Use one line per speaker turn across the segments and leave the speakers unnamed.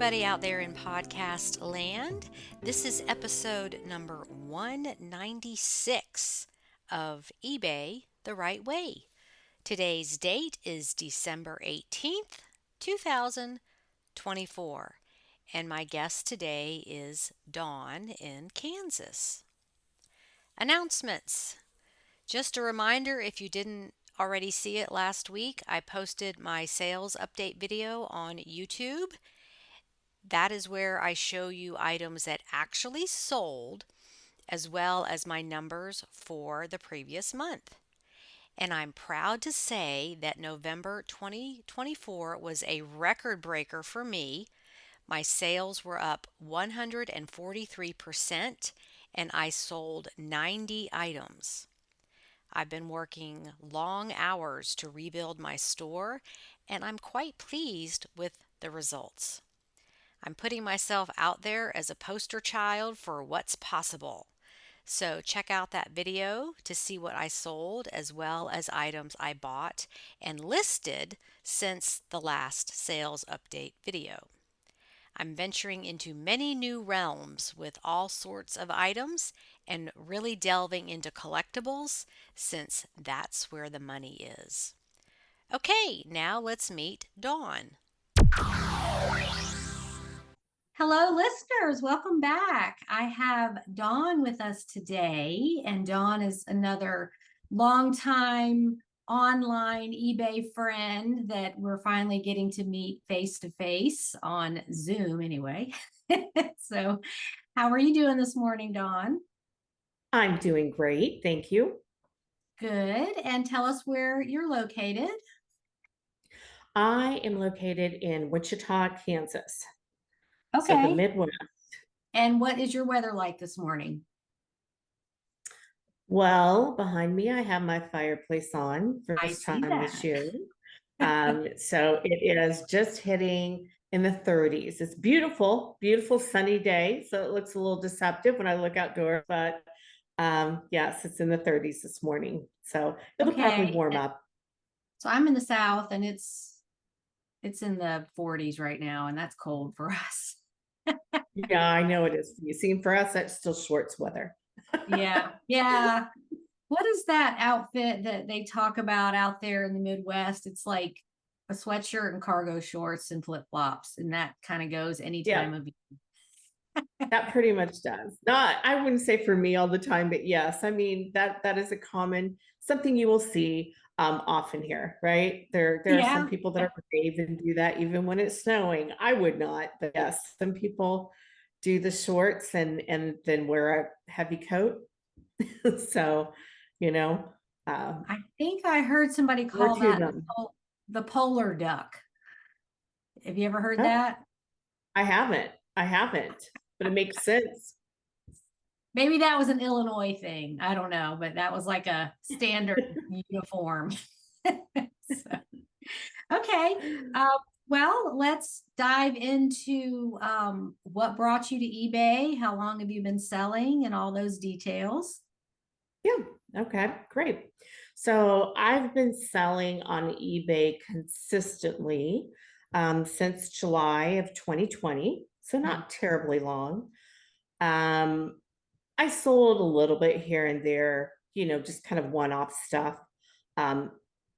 everybody out there in podcast land. This is episode number 196 of eBay the Right Way. Today's date is December 18th, 2024, and my guest today is Dawn in Kansas. Announcements. Just a reminder, if you didn't already see it last week, I posted my sales update video on YouTube. That is where I show you items that actually sold, as well as my numbers for the previous month. And I'm proud to say that November 2024 was a record breaker for me. My sales were up 143%, and I sold 90 items. I've been working long hours to rebuild my store, and I'm quite pleased with the results. I'm putting myself out there as a poster child for what's possible. So check out that video to see what I sold as well as items I bought and listed since the last sales update video. I'm venturing into many new realms with all sorts of items and really delving into collectibles since that's where the money is. Okay, now let's meet Dawn.
Hello, listeners. Welcome back. I have Dawn with us today, and Dawn is another longtime online eBay friend that we're finally getting to meet face to face on Zoom anyway. So, how are you doing this morning, Dawn?
I'm doing great. Thank you.
Good. And tell us where you're located.
I am located in Wichita, Kansas. So the
Okay.
Midwest.
And what is your weather like this morning?
Well, behind me, I have my fireplace on
I
first
see
time this
that.
year. So it is just hitting in the 30s. It's beautiful, beautiful sunny day. So it looks a little deceptive when I look outdoors, but yes, it's in the 30s this morning. So it'll probably
Okay.
warm up.
So I'm in the South and it's in the 40s right now, and that's cold for us.
Yeah, I know it is. You see, for us, that's still shorts weather.
Yeah. Yeah. What is that outfit that they talk about out there in the Midwest? It's like a sweatshirt and cargo shorts and flip-flops, and that kind of goes any
Yeah.
time of year.
That pretty much does. Not, I wouldn't say for me all the time, but yes, I mean that is a common something you will see often here, right? There are some
Yeah.
people that are brave and do that even when it's snowing. I would not, but yes, some people do the shorts and then wear a heavy coat. So, you know,
I think I heard somebody
more
call
to
that
them.
the polar duck. Have you ever heard
Oh,
that?
I haven't, but it makes sense.
Maybe that was an Illinois thing. I don't know, but that was like a standard uniform. So, okay. Well, let's dive into what brought you to eBay, how long have you been selling, and all those details.
Yeah. Okay. Great. So I've been selling on eBay consistently since July of 2020. So not terribly long. Um, I sold a little bit here and there, just kind of one-off stuff um,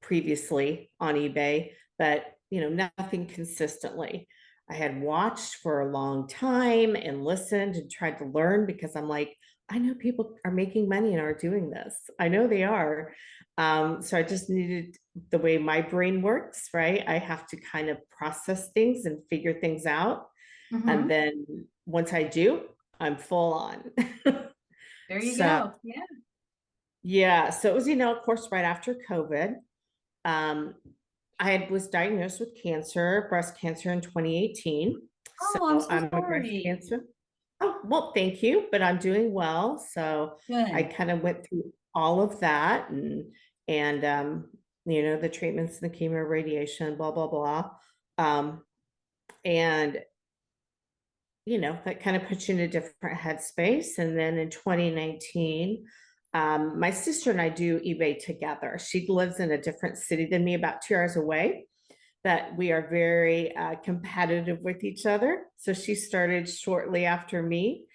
previously on eBay, but nothing consistently. I had watched for a long time and listened and tried to learn because I'm like, I know people are making money and are doing this. I know they are. So I just needed the way my brain works, right? I have to kind of process things and figure things out. And
Mhm.
then once I do, I'm full on.
There you
So
go. Yeah.
yeah, so it was, of course, right after COVID. Um, was diagnosed with cancer, breast cancer in 2018. So
Oh, I'm so
I'm a breast
sorry.
cancer. Oh, well, thank you, but I'm doing well. So I
Good.
kind of went through all of that and the treatments, the chemo, radiation, blah, blah, blah. Um, and that kind of puts you in a different headspace. And then in 2019, my sister and I do eBay together. She lives in a different city than me, about 2 hours away, that we are very competitive with each other. So she started shortly after me.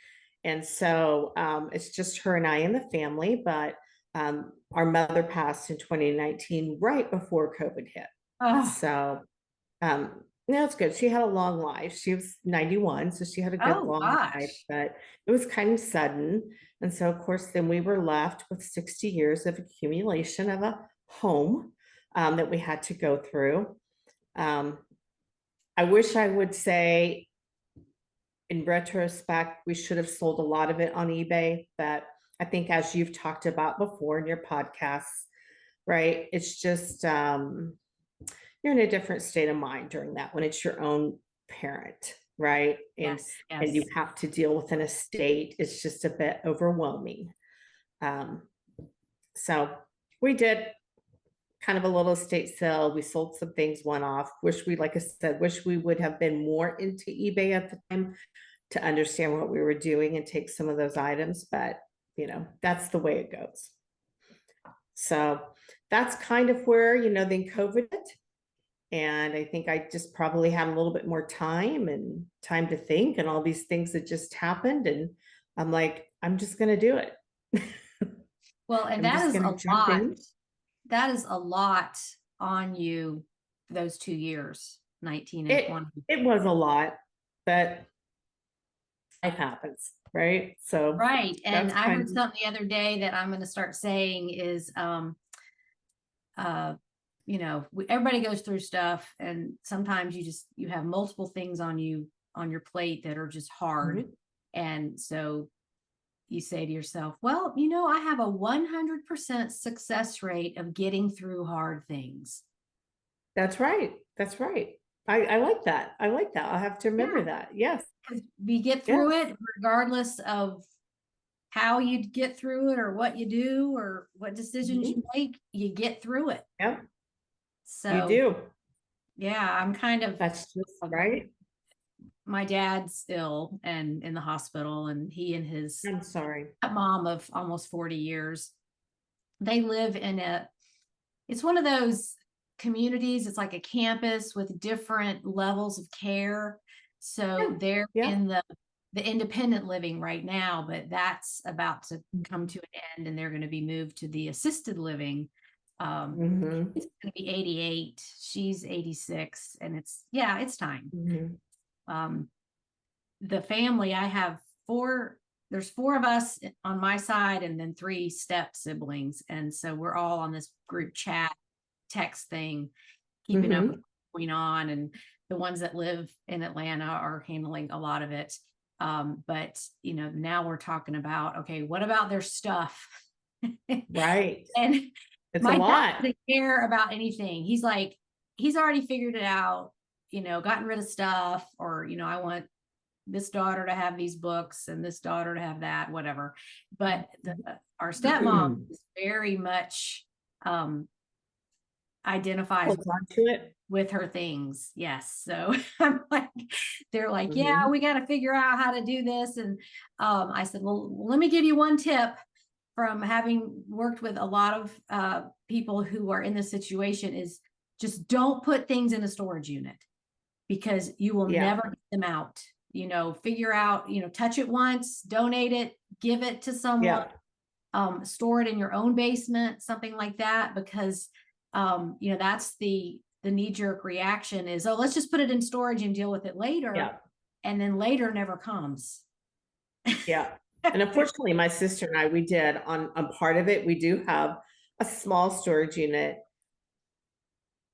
And so it's just her and I in the family. But our mother passed in 2019, right before COVID hit.
Oh,
So no, it's good. She had a long life. She was 91, so she had a good
oh
long life,
gosh.
but it was kind of sudden. And so, of course, then we were left with 60 years of accumulation of a home that we had to go through. Um, I wish I would say, in retrospect, we should have sold a lot of it on eBay, but I think, as you've talked about before in your podcasts, right? It's just you're in a different state of mind during that when it's your own parent, right?
Yes,
And you
yes.
have to deal with an estate. It's just a bit overwhelming. Um, so we did kind of a little estate sale. We sold some things one off. Wish we, like I said, wish we would have been more into eBay at the time to understand what we were doing and take some of those items, but that's the way it goes. So that's kind of where, then COVID hit. And I think I just probably had a little bit more time and time to think and all these things that just happened. And I'm like, I'm just going to do it.
Well, and
I'm
that
just
is
going
a
to jump
lot.
in.
That is a lot on you those 2 years, 19 and
It
20.
it was a lot, but life happens, right? So
Right. And
that's
I
kind
heard something the other day that I'm going to start saying is, uh, everybody goes through stuff, and sometimes you have multiple things on your plate that are just
of,
hard. And so you say to yourself, well, I have a 100% success rate of getting through hard things.
that's right. That's right. I like that. I like that. I'll have to remember
Yeah.
that. Yes.
Because we get
Yes.
through it regardless of how you get through it or what you do or what decisions
Mhm.
you make, you get through it.
Yep. You
So,
do.
yeah, I'm kind of,
That's just
um,
right.
my dad's ill and in the hospital, and he and his
I'm sorry.
mom of almost 40 years, they live it's one of those communities. It's like a campus with different levels of care.
Yeah.
So they're
Yeah.
in the independent living right now, but that's about to come to an end, and they're going to be moved to the assisted living.
Mm-hmm.
It's going to be 88. She's 86, and it's time.
Mm-hmm.
Um, the family, I have there's four of us on my side and then three step siblings. And so we're all on this group chat text thing, keeping up with
Mm-hmm.
what's going on. And the ones that live in Atlanta are handling a lot of it. But now we're talking about, okay, what about their stuff?
Right.
And
It's a
my dad
lot.
doesn't care about anything. He's like, he's already figured it out, gotten rid of stuff, or, I want this daughter to have these books and this daughter to have that, whatever. But our stepmom is very much identifies
Holds on to it.
with her things. Yes. So I'm like, they're like, yeah,
Mm-hmm.
we got to figure out how to do this. And I said, well, let me give you one tip from having worked with a lot of people who are in this situation, is just don't put things in a storage unit, because you will
Yeah.
never get them out. Figure out, touch it once, donate it, give it to someone,
Yeah.
store it in your own basement, something like that, because that's the knee-jerk reaction is, oh, let's just put it in storage and deal with it later.
Yeah.
And then later never comes.
Yeah. And unfortunately, my sister and I, we did on part of it. We do have a small storage unit.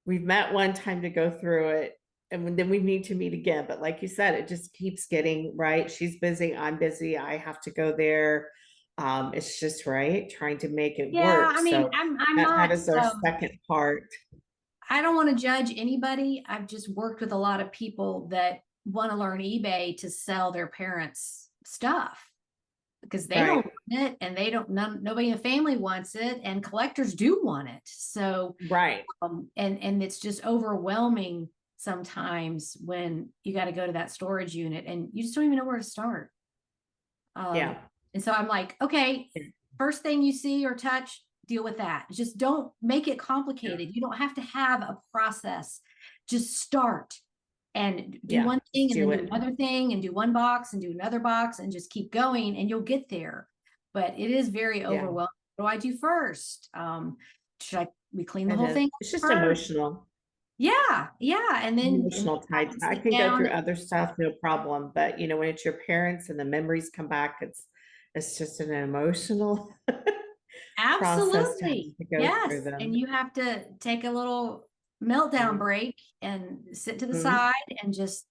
We've met one time to go through it, and then we need to meet again. But like you said, it just keeps getting right. She's busy. I'm busy. I have to go there. It's just right, trying to make it
Yeah,
work.
I mean,
So
I'm
that
not,
is our second part.
I don't want to judge anybody. I've just worked with a lot of people that want to learn eBay to sell their parents stuff, because they don't
Right.
want it, and nobody in the family wants it, and collectors do want it. So,
Right.
and it's just overwhelming sometimes when you got to go to that storage unit and you just don't even know where to start.
Yeah.
And so I'm like, okay, first thing you see or touch, deal with that. Just don't make it complicated. You don't have to have a process. Just start and do
Yeah,
one
just
thing and then
do
do
it.
another thing and do one box and do another box and just keep going and you'll get there. But it is very
Yeah,
overwhelming. What do I do first? We clean the
it
whole
is.
thing
It's just
first?
emotional.
Yeah, yeah. And then
Emotional
I
tied
can
to, I
sit
can go
down.
through other stuff, no problem. But when it's your parents and the memories come back, it's just an emotional process to have
Absolutely.
to go through
Yes. And
them.
you have to take a little meltdown
Mhm.
break and sit to the
Mhm.
side and just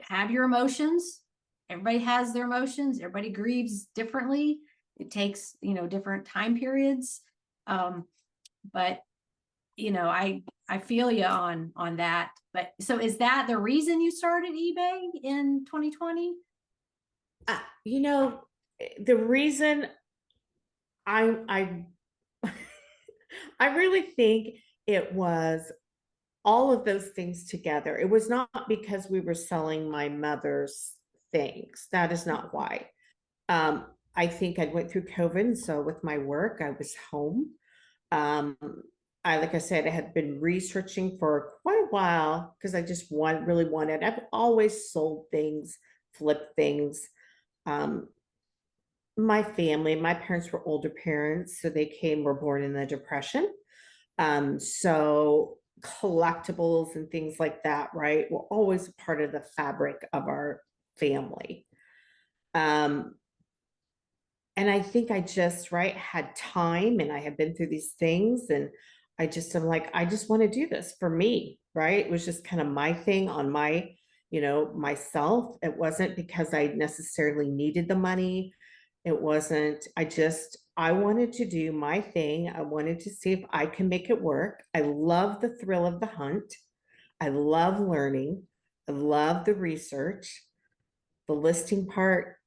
have your emotions. Everybody has their emotions. Everybody grieves differently. It takes, different time periods. Um, but I feel you on that. But so is that the reason you started eBay in 2020?
Uh, you know, the reason I I really think it was all of those things together. It was not because we were selling my mother's things. That is not why. I think I went through COVID, so with my work, I was home. Um, like I said, I had been researching for quite a while because I just really wanted. I've always sold things, flipped things. Um, my family, my parents were older parents, so were born in the Depression. So collectibles and things like that, right, were always a part of the fabric of our family. Um, and I think I just, right, had time and I had been through these things and am like, I just want to do this for me, right? It was just kind of my thing on myself. It wasn't because I necessarily needed the money. It wasn't, I wanted to do my thing. I wanted to see if I can make it work. I love the thrill of the hunt. I love learning. I love the research, the listing part.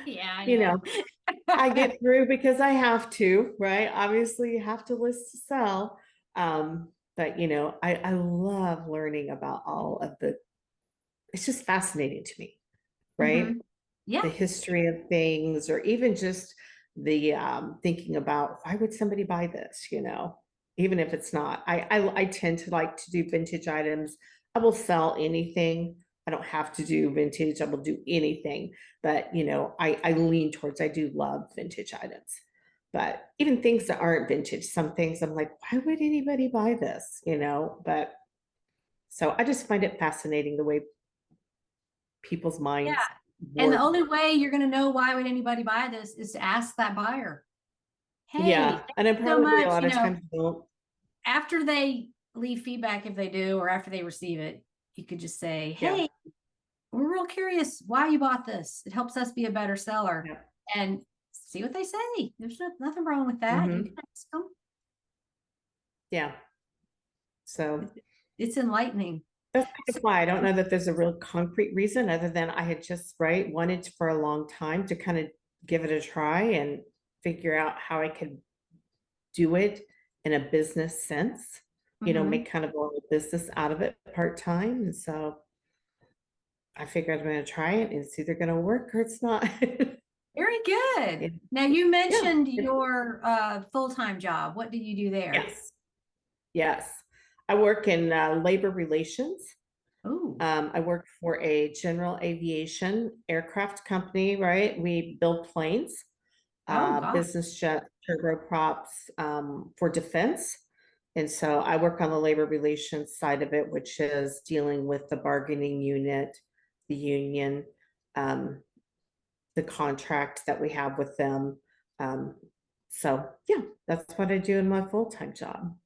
Yeah, I
you know,
know.
I get through because I have to, right? Obviously, you have to list to sell. But I love learning about all of it's just fascinating to me, right?
Hmm. Yeah.
The history of things, or even just the thinking about why would somebody buy this, even if it's not. I tend to like to do vintage items. I will sell anything. I don't have to do vintage. I will do anything. But I lean towards, I do love vintage items. But even things that aren't vintage, some things I'm like, why would anybody buy this? But so I just find it fascinating the way people's
Yeah.
minds
And the
work.
only way you're going to know why would anybody buy this is to ask that buyer, hey,
Yeah,
thank
and I
you so
probably a
much.
lot of times don't.
After they leave feedback, if they do, or after they receive it, you could just say,
Yeah,
hey, we're real curious why you bought this. It helps us be a better seller
yeah.
and see what they say. There's nothing wrong with that. You can
Hmm.
ask them.
Yeah. So
It's enlightening.
that's kind
So,
of why I don't know that there's a real concrete reason other than I had just, right, wanted for a long time to kind of give it a try and figure out how I could do it in a business sense,
mhm.
make kind of a little business out of it part-time. And so I figured I'm going to try it and it's either going to work or it's not.
Very good.
Yeah.
Now you
Yeah.
mentioned your full-time job. What did you do there?
Yes. Yes. I work in labor relations.
Oh,
I work for a general aviation aircraft company, right? We build planes,
oh God.
business jet, turboprops for defense. And so I work on the labor relations side of it, which is dealing with the bargaining unit, the union, um, the contract that we have with them. Um, so, yeah, that's what I do in my full time job.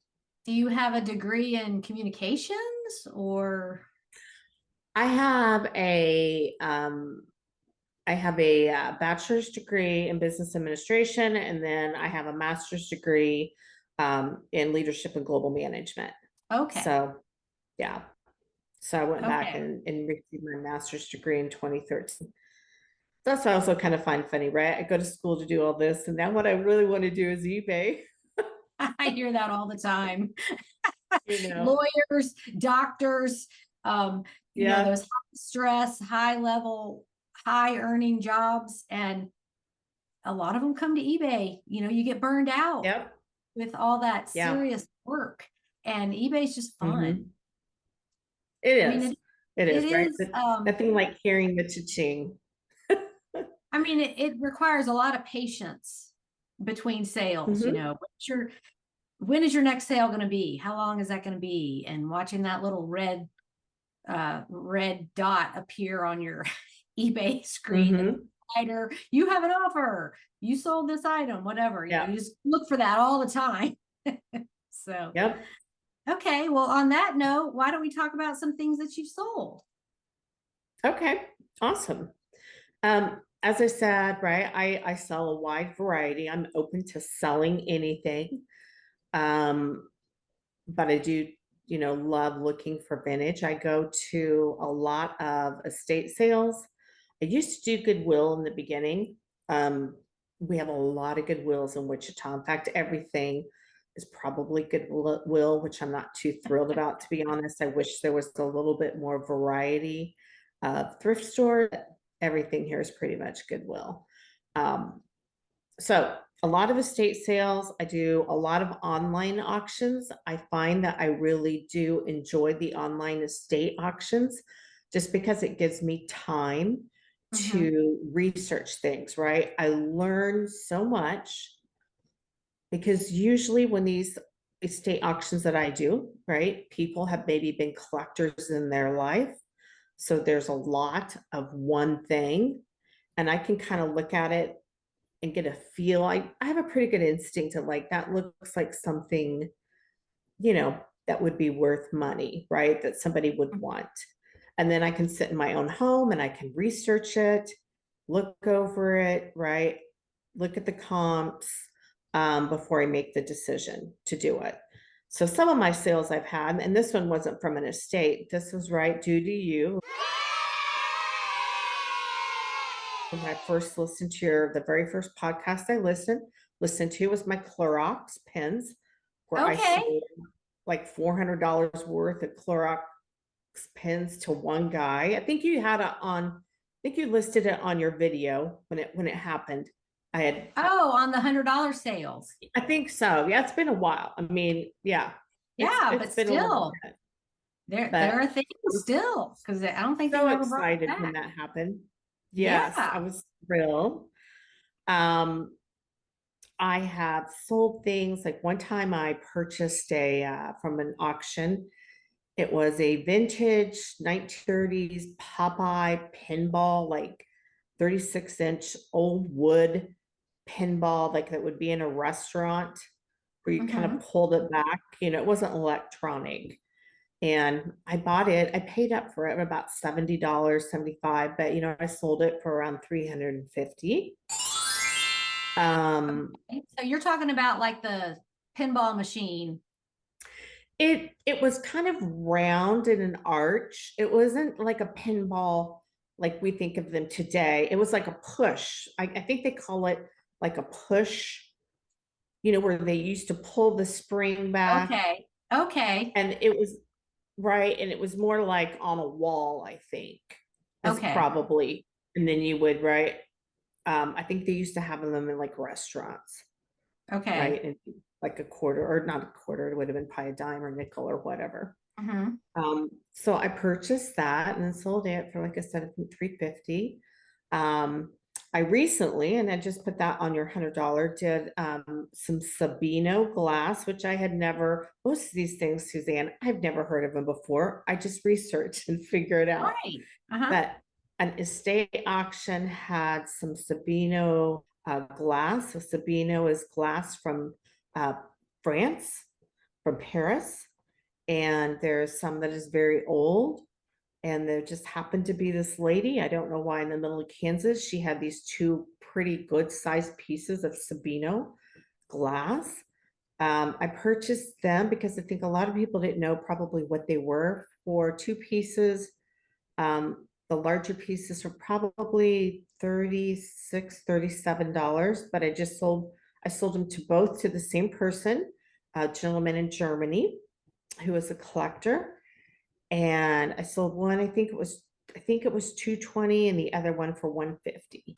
Do you have a degree in communications or?
I have a bachelor's degree in business administration, and then I have a master's degree in leadership and global management.
Okay.
So, yeah. So I went back
Okay.
and received my master's degree in 2013. That's what I also kind of find funny, right? I go to school to do all this, and now what I really want to do is eBay.
I hear that all the time.
You know,
Lawyers, doctors,
yeah,
those high stress, high level, high earning jobs. And a lot of them come to eBay. You get burned out
Yep.
with all that
Yeah.
serious work, and eBay's just
Mm-hmm.
fun.
It
I mean,
is. It
it
is, right?
is,
But nothing like hearing the cha-ching.
I mean, it requires a lot of patience between sales,
Mm-hmm.
when is your next sale going to be? How long is that going to be? And watching that little red dot appear on your eBay screen, and
Mm-hmm.
either you have an offer, you sold this item, whatever,
Yeah.
you just look for that all the time. So,
Yep.
okay, well, on that note, why don't we talk about some things that you've sold?
Okay. Awesome. As I said, right, I sell a wide variety. I'm open to selling anything. Um, but I do, love looking for vintage. I go to a lot of estate sales. I used to do Goodwill in the beginning. Um, we have a lot of Goodwills in Wichita. In fact, everything is probably Goodwill, which I'm not too thrilled about, to be honest. I wish there was a little bit more variety of thrift store. Everything here is pretty much Goodwill. Um, so a lot of estate sales. I do a lot of online auctions. I find that I really do enjoy the online estate auctions just because it gives me time
Mhm.
to research things, right? I learn so much because usually when these estate auctions that I do, right, people have maybe been collectors in their life. So there's a lot of one thing, and I can kind of look at it and get a feel. I have a pretty good instinct of like, that looks like something, that would be worth money, right? That somebody would want. And then I can sit in my own home and I can research it, look over it, right? Look at the comps before I make the decision to do it. So some of my sales I've had, and this one wasn't from an estate, this was right due to you. When I first listened to the very first podcast I listened to was my Clorox pens, where I
Okay.
sold like $400 worth of Clorox pens to one guy. I think you had it on, I think you listed it on your video when it happened.
Oh, on the $100 sales.
I think so. Yeah, it's been a while. I mean, yeah,
Yeah,
it's
but
been a little
still,
bit,
there
but
are things
I was
still, because I don't think they've
so
ever brought it
excited when
back.
that happened. Yes, I
Yeah.
was thrilled. Um, I have sold things like one time I purchased from an auction. It was a vintage 1930s Popeye pinball, like 36-inch old wood pinball, like that would be in a restaurant where you kind of
Mhm.
pulled it back. It wasn't electronic. And I bought it, I paid up for it about $70, 75, but I sold it for around 350. Um,
So you're talking about like the pinball machine.
it was kind of round in an arch. It wasn't like a pinball like we think of them today. It was like a push. I think they call it like a push, where they used to pull the spring back.
Okay. Okay.
And it was right. And it was more like on a wall, I think, as
Okay.
probably. And then you would, right. I think they used to have them in like restaurants,
Okay.
right? And like a quarter, or not a quarter, it would have been probably a dime or nickel or whatever.
Mhm.
So I purchased that and then sold it for, like I said, I think 350. I recently, and I just put that on your $100, did some Sabino glass, which I had never, most of these things, Suzanne, I've never heard of them before. I just researched and figured out
Right. Uh-huh.
that an estate auction had some Sabino glass. So Sabino is glass from uh, France, from Paris, and there's some that is very old. And there just happened to be this lady, I don't know why, in the middle of Kansas, she had these two pretty good sized pieces of Sabino glass. I purchased them because I think a lot of people didn't know probably what they were, for two pieces. The larger pieces were probably $36, $37, but I sold them to both to the same person, a gentleman in Germany who was a collector. And I sold one, I think it was 220, and the other one for 150.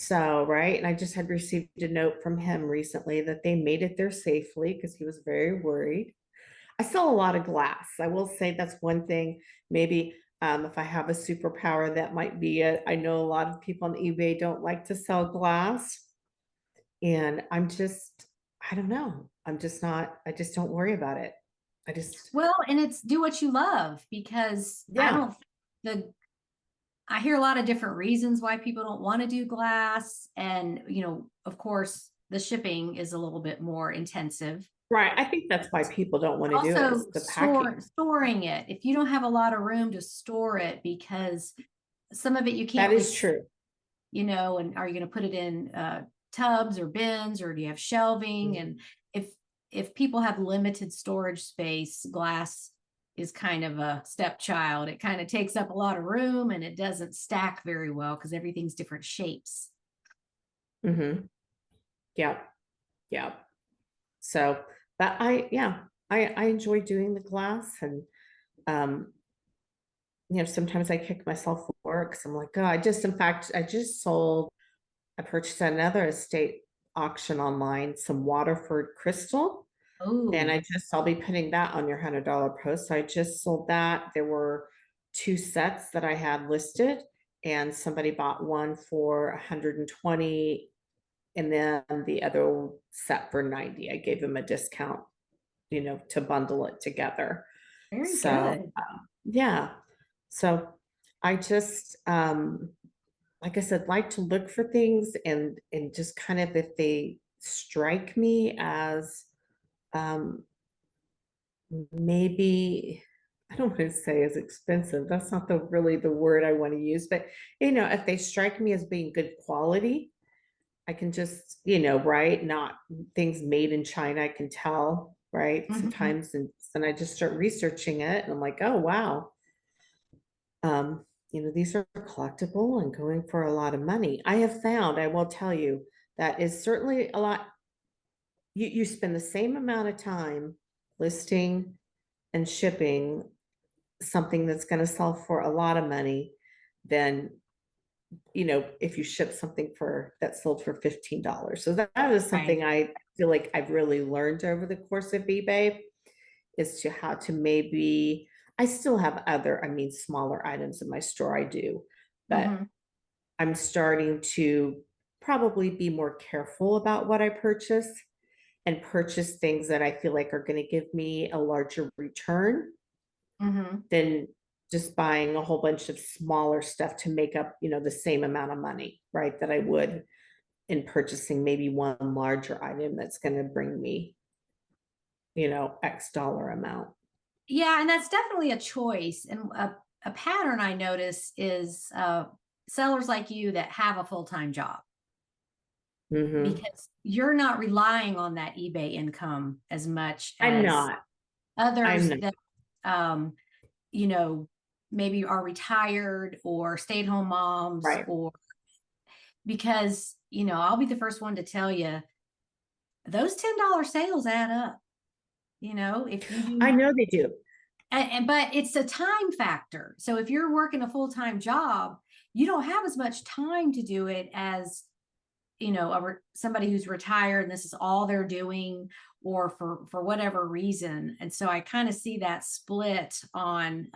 So, right. And I just had received a note from him recently that they made it there safely because he was very worried. I sell a lot of glass. I will say that's one thing. Maybe if I have a superpower, that might be it. I know a lot of people on eBay don't like to sell glass. And I don't know. I'm just not, I just don't worry about it. I just,
Well, and it's do what you love because I
yeah,
don't the I hear a lot of different reasons why people don't want to do glass. And, of course, the shipping is a little bit more intensive.
right. I think that's why people don't want to do it
Also,
is the packing.
storing it. If you don't have a lot of room to store it, because some of it you
That
can't
is
receive,
true.
and are you going to put it in tubs or bins, or do you have shelving?
Mhm.
And if people have limited storage space, glass is kind of a stepchild. It kind of takes up a lot of room and it doesn't stack very well because everything's different shapes.
Mhm. Yeah. Yeah. So, but yeah, I enjoy doing the glass and, um, sometimes I kick myself for work. I'm like, oh, in fact, I purchased another estate auction online, some Waterford crystal. And
Oh,
I'll be putting that on your $100 post. So I just sold that. There were two sets that I had listed, and somebody bought one for 120 and then the other set for 90. I gave them a discount, to bundle it together.
very
So,
good.
yeah. So I just, like I said, like to look for things and just kind of if they strike me as um, maybe I don't want to say as expensive. That's not the word I want to use, but if they strike me as being good quality, I can just, right, not things made in China, I can tell, right?
Mhm.
Sometimes and I just start researching it and I'm like, oh wow. These are collectible and going for a lot of money. I have found, I will tell you, that is certainly a lot. You spend the same amount of time listing and shipping something that's going to sell for a lot of money than if you ship something for that sold for $15. So that is
Right.
something I feel like I've really learned over the course of eBay is to how to maybe I still have other, I mean, smaller items in my store. I do, but
Hmm.
I'm starting to probably be more careful about what I purchase and purchase things that I feel like are going to give me a larger return
Hmm.
than just buying a whole bunch of smaller stuff to make up, the same amount of money, right? That I would in purchasing maybe one larger item that's going to bring me, X dollar amount.
Yeah, and that's definitely a choice. And a pattern I notice is sellers like you that have a full-time job,
Hmm.
because you're not relying on that eBay income as much
I'm
as
not. I'm
others
not.
that um, you know, maybe are retired or stay-at-home moms,
Right.
or because, I'll be the first one to tell you those $10 sales add up, if you
I
do.
know they do.
But it's a time factor. So if you're working a full-time job, you don't have as much time to do it as, somebody who's retired and this is all they're doing, or for whatever reason. And so I kind of see that split on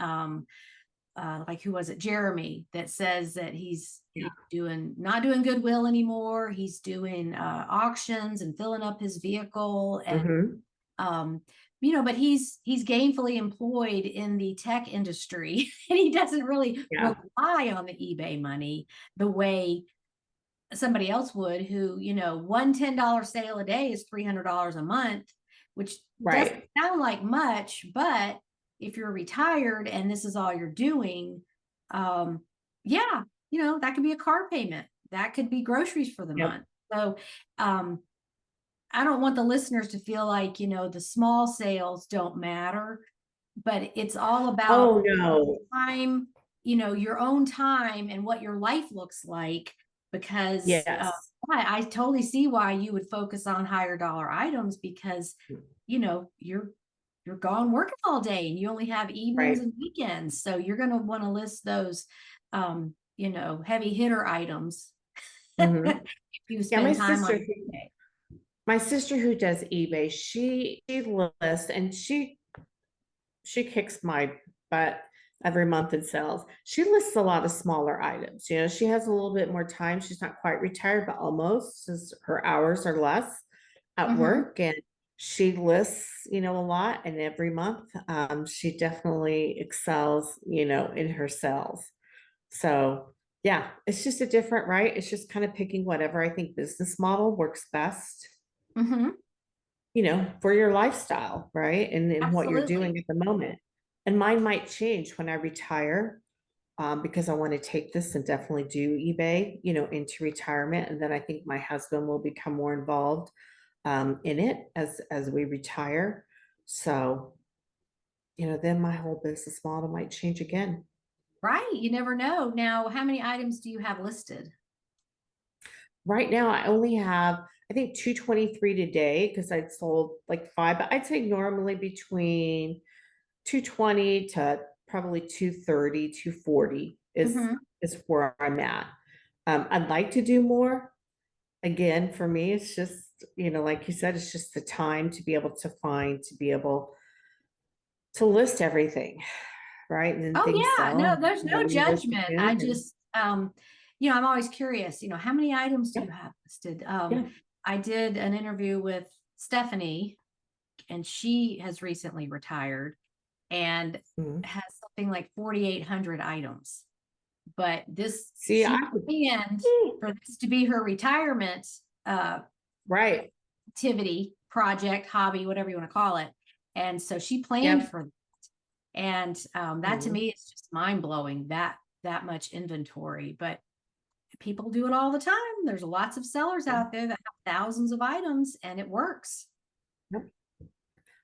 like, who was it, Jeremy, that says that he's
Yeah.
doing not doing Goodwill anymore. He's doing auctions and filling up his vehicle. And
Hmm.
um but he's gainfully employed in the tech industry and he doesn't really
Yeah.
rely on the eBay money the way somebody else would, who, one $10 sale a day is $300 a month, which doesn't
Right.
sound like much, but if you're retired and this is all you're doing, um yeah, that could be a car payment, that could be groceries for the
Yep.
month. So um I don't want the listeners to feel like, the small sales don't matter, but it's all about
Oh no.
time, your own time and what your life looks like. Because
Yes.
I totally see why you would focus on higher dollar items, because, you're gone working all day and you only have evenings
Right.
and weekends. So you're going to want to list those, heavy hitter items.
Mhm.
If you
Yeah,
spend time on eBay.
my sister who does eBay, she lists and she kicks my butt every month in sales. She lists a lot of smaller items. You know, she has a little bit more time. She's not quite retired, but almost, as her hours are less at
Mhm.
work. And she lists, you know, a lot. And every month, she definitely excels, you know, in her sales. So yeah, it's just a different, right? It's just kind of picking whatever I think business model works best,
Mhm.
you know, for your lifestyle, right? And what you're
Absolutely.
doing at the moment. And mine might change when I retire, because I want to take this and definitely do eBay, you know, into retirement. And then I think my husband will become more involved in it as we retire. So, you know, then my whole business model might change again.
Right. You never know. Now, how many items do you have listed?
Right now, I only have, I think, 223 today because I'd sold like five, but I'd say normally between 220 to probably 230, 240
Mhm.
is where I'm at. I'd like to do more. Again, for me, it's just, you know, like you said, it's just the time to be able to find, to be able to list everything, right? And then things
Oh yeah, no,
sell.
there's
You know,
no
we list
judgment. I
again and
just I'm always curious, how many items do
yeah,
you have listed?
yeah.
I did an interview with Stephanie, and she has recently retired and
Mhm.
has something like 4,800 items. But this
See, I
she
would,
planned
mm,
for this to be her retirement uh
right.
activity, project, hobby, whatever you want to call it. And so she planned
Yep.
for, and that to
Mhm.
me is just mind blowing, that much inventory. But people do it all the time. There's lots of sellers
Yeah.
out there that have thousands of items, and it works.
Yep.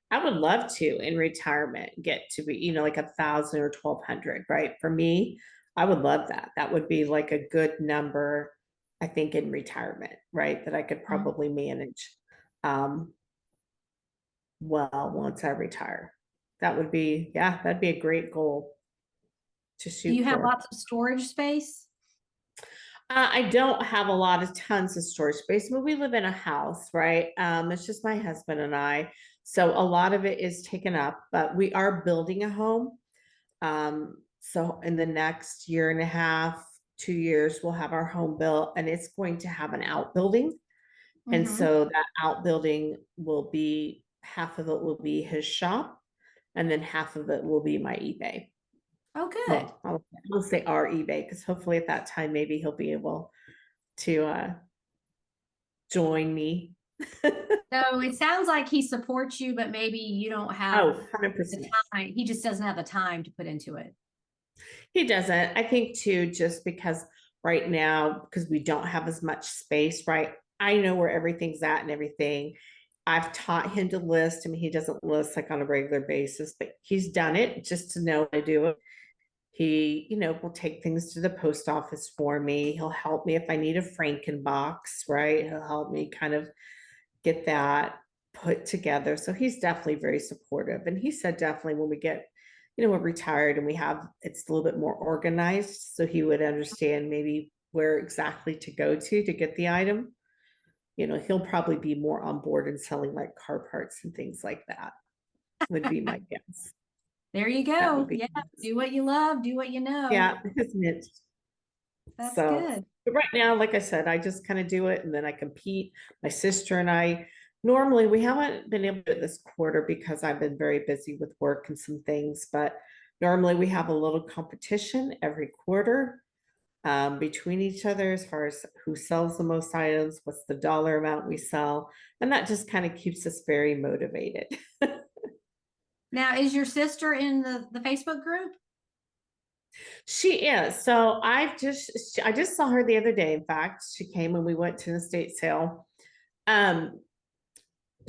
I would love to in retirement get to be, you know, like 1,000 or 1,200, right? For me, I would love that. That would be like a good number, I think, in retirement, right? That I could
Mhm.
probably manage um, well once I retire. That would be, yeah, that'd be a great goal to
Do you
shoot
have
for.
lots of storage space?
I don't have a lot of tons of storage space, but we live in a house, right? It's just my husband and I. So a lot of it is taken up, but we are building a home. So in the next year and a half, 2 years, we'll have our home built and it's going to have an outbuilding. And
Mm-hmm.
so that outbuilding will be, half of it will be his shop, and then half of it will be my eBay.
Oh, good.
Well, I'll say our eBay because hopefully at that time maybe he'll be able to join me.
So it sounds like he supports you, but maybe you don't have
Oh,
the
100%.
time. He just doesn't have the time to put into it.
He doesn't. I think too, just because right now, because we don't have as much space, right? I know where everything's at and everything. I've taught him to list. I mean, he doesn't list like on a regular basis, but he's done it just to know how to do it. He, you know, will take things to the post office for me. He'll help me if I need a Franken box, right? He'll help me kind of get that put together. So he's definitely very supportive. And he said definitely when we get, you know, we're retired and we have it's a little bit more organized. So he would understand maybe where exactly to go to get the item. You know, he'll probably be more on board in selling like car parts and things like that, would be my guess.
There you
That
go.
would be
Yeah.
his.
Do what you love, do what you know.
Yeah, his niche.
That's
So,
good.
but right now, like I said, I just kind of do it and then I compete. My sister and I, normally we haven't been able to do it this quarter because I've been very busy with work and some things, but normally we have a little competition every quarter between each other as far as who sells the most items, what's the dollar amount we sell. And that just kind of keeps us very motivated.
Now, is your sister in the Facebook group?
She is. So I just saw her the other day. In fact, she came when we went to an estate sale. Um,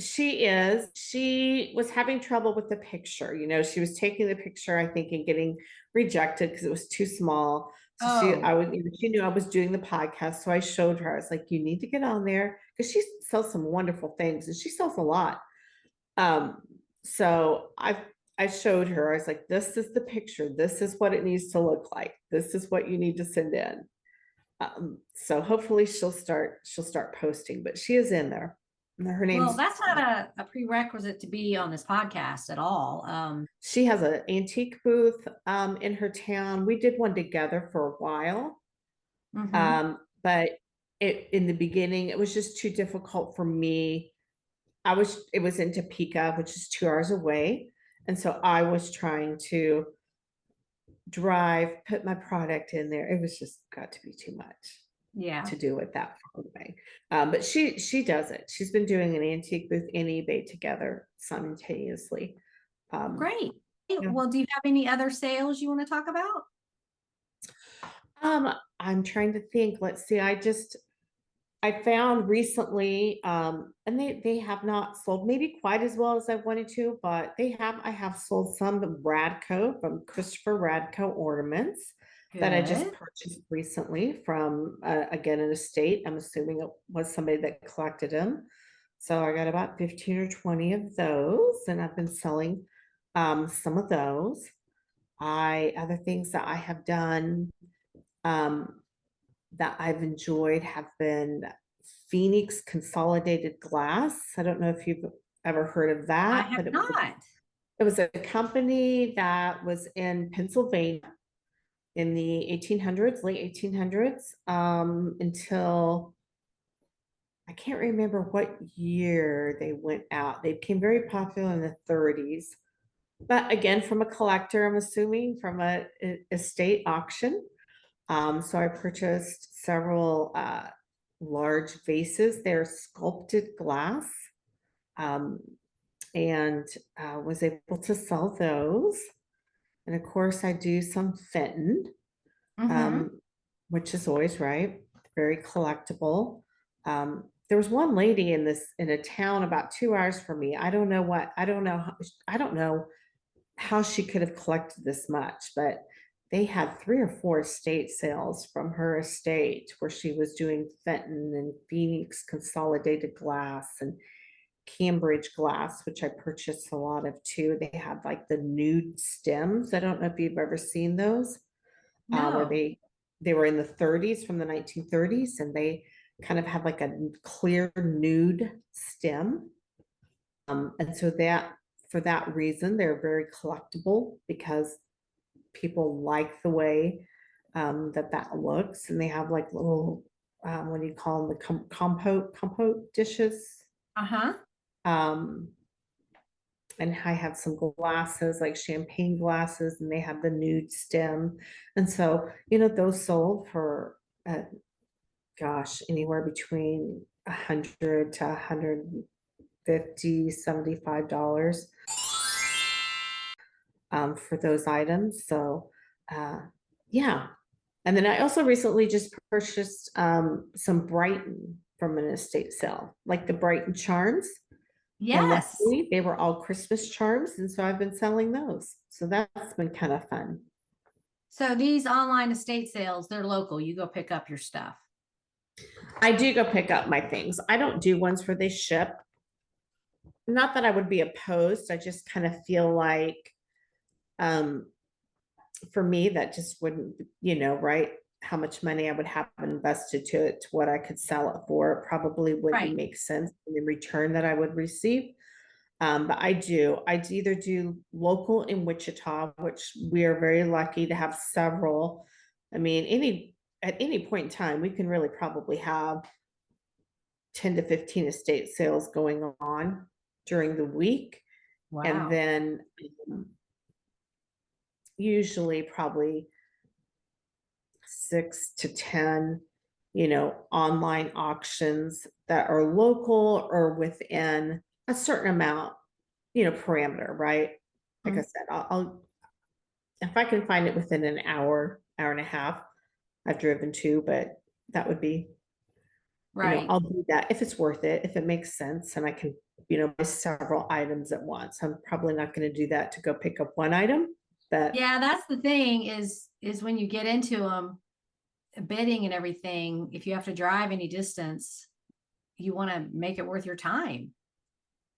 she was having trouble with the picture. You know, she was taking the picture, I think, and getting rejected because it was too small. So
Oh,
she knew I was doing the podcast. So I showed her, I was like, you need to get on there because she sells some wonderful things and she sells a lot. Um, so I showed her, I was like, this is the picture. This is what it needs to look like. This is what you need to send in. So hopefully she'll start posting, but she is in there. Her
Well,
name's
that's not a prerequisite to be on this podcast at all.
she has an antique booth in her town. We did one together for a while.
Mhm.
But in the beginning, it was just too difficult for me. It was in Topeka, which is 2 hours away. And so I was trying to drive, put my product in there. It was just got to be too much
Yeah.
to do it that far away. But she does it. She's been doing an antique booth and eBay together simultaneously. Um,
Great.
yeah.
Well, do you have any other sales you want to talk about?
I'm trying to think. Let's see. I found recently, and they have not sold maybe quite as well as I wanted to, but I have sold some Radco from Christopher Radco ornaments that I just
Good.
purchased recently from again an estate. I'm assuming it was somebody that collected them. So I got about 15 or 20 of those, and I've been selling some of those. I other things that I have done. Um, that I've enjoyed have been Phoenix Consolidated Glass. I don't know if you've ever heard of
I
that,
have
but
not.
it was a company that was in Pennsylvania in the 1800s, late 1800s, until I can't remember what year they went out. They became very popular in the 30s. But again, from a collector, I'm assuming from a estate auction. So I purchased several large vases. They're sculpted glass, um, and was able to sell those. And of course, I do some Fenton,
Mm-hmm.
um, which is always right, very collectible. There was one lady in a town about 2 hours from me. I don't know how she could have collected this much, but they had 3 or 4 estate sales from her estate where she was doing Fenton and Phoenix Consolidated Glass and Cambridge Glass, which I purchased a lot of too. They had like the nude stems. I don't know if you've ever seen those, where
No.
they were in the 30s, from the 1930s, and they kind of had like a clear nude stem. And so that for that reason, they're very collectible because people like the way that looks, and they have like little what do you call them, the compote dishes.
Uh-huh.
Um, and I have some glasses like champagne glasses, and they have the nude stem, and so those sold for gosh, anywhere between 100 to 150, $75 for those items. So, uh, yeah. And then I also recently just purchased some Brighton from an estate sale, like the Brighton charms. And
Yes.
luckily, they were all Christmas charms. And so I've been selling those. So that's been kind of fun.
So these online estate sales, they're local. You go pick up your stuff.
I do go pick up my things. I don't do ones where they ship. Not that I would be opposed. I just kind of feel like um, for me, that just wouldn't, right? How much money I would have invested to it, to what I could sell it for, it probably wouldn't
Right.
make sense in the return that I would receive. But I either do local in Wichita, which we are very lucky to have several. I mean, at any point in time, we can really probably have 10 to 15 estate sales going on during the week. And
Wow.
then usually probably 6 to 10, online auctions that are local or within a certain amount, parameter, right? Like I
Mhm.
said, if I can find it within an hour and a half, I've driven to, but that would be,
Right.
I'll do that if it's worth it, if it makes sense, and I can, buy several items at once. I'm probably not going to do that to go pick up one item, but
Yeah, that's the thing is when you get into them, bidding and everything, if you have to drive any distance, you want to make it worth your time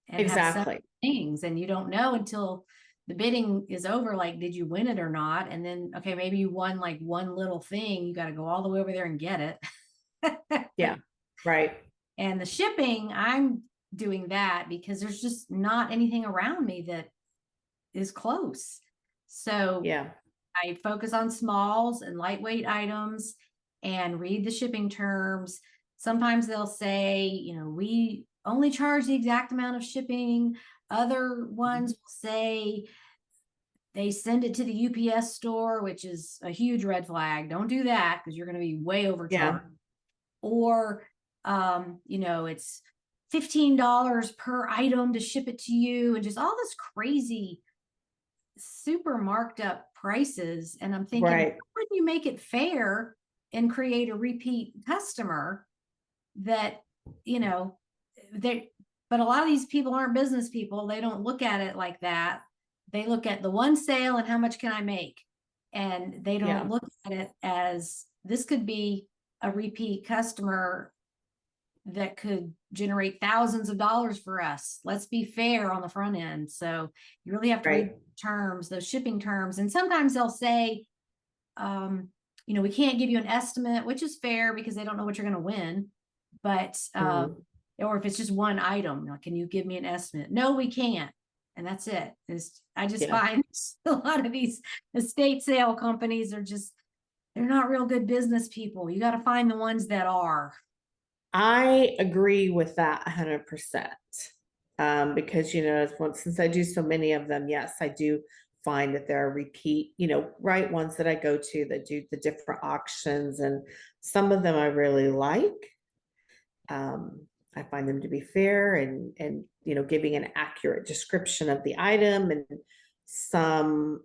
and have several
exactly.
things. And you don't know until the bidding is over, like, did you win it or not? And then, okay, maybe you won like one little thing. You got to go all the way over there and get it.
Yeah. Right.
And the shipping, I'm doing that because there's just not anything around me that is close. So
Yeah.
I focus on smalls and lightweight items and read the shipping terms. Sometimes they'll say, we only charge the exact amount of shipping. Other ones will say they send it to the UPS store, which is a huge red flag. Don't do that because you're going to be way overcharged.
Yeah.
Or, it's $15 per item to ship it to you, and just all this crazy, super marked up prices. And I'm thinking,
Right.
why wouldn't you make it fair and create a repeat customer that, they, but a lot of these people aren't business people. They don't look at it like that. They look at the one sale and how much can I make? And they don't
Yeah.
look at it as this could be a repeat customer that could generate thousands of dollars for us. Let's be fair on the front end. So you really have to read
Right.
terms, those shipping terms. And sometimes they'll say, we can't give you an estimate, which is fair because they don't know what you're going to win. But, or if it's just one item, like, can you give me an estimate? No, we can't. And that's it. I just find a lot of these estate sale companies are they're not real good business people. You got to find the ones that are.
I agree with that 100%. Because, since I do so many of them, yes, I do find that there are repeat, right ones that I go to that do the different auctions, and some of them I really like. I find them to be fair and giving an accurate description of the item, and some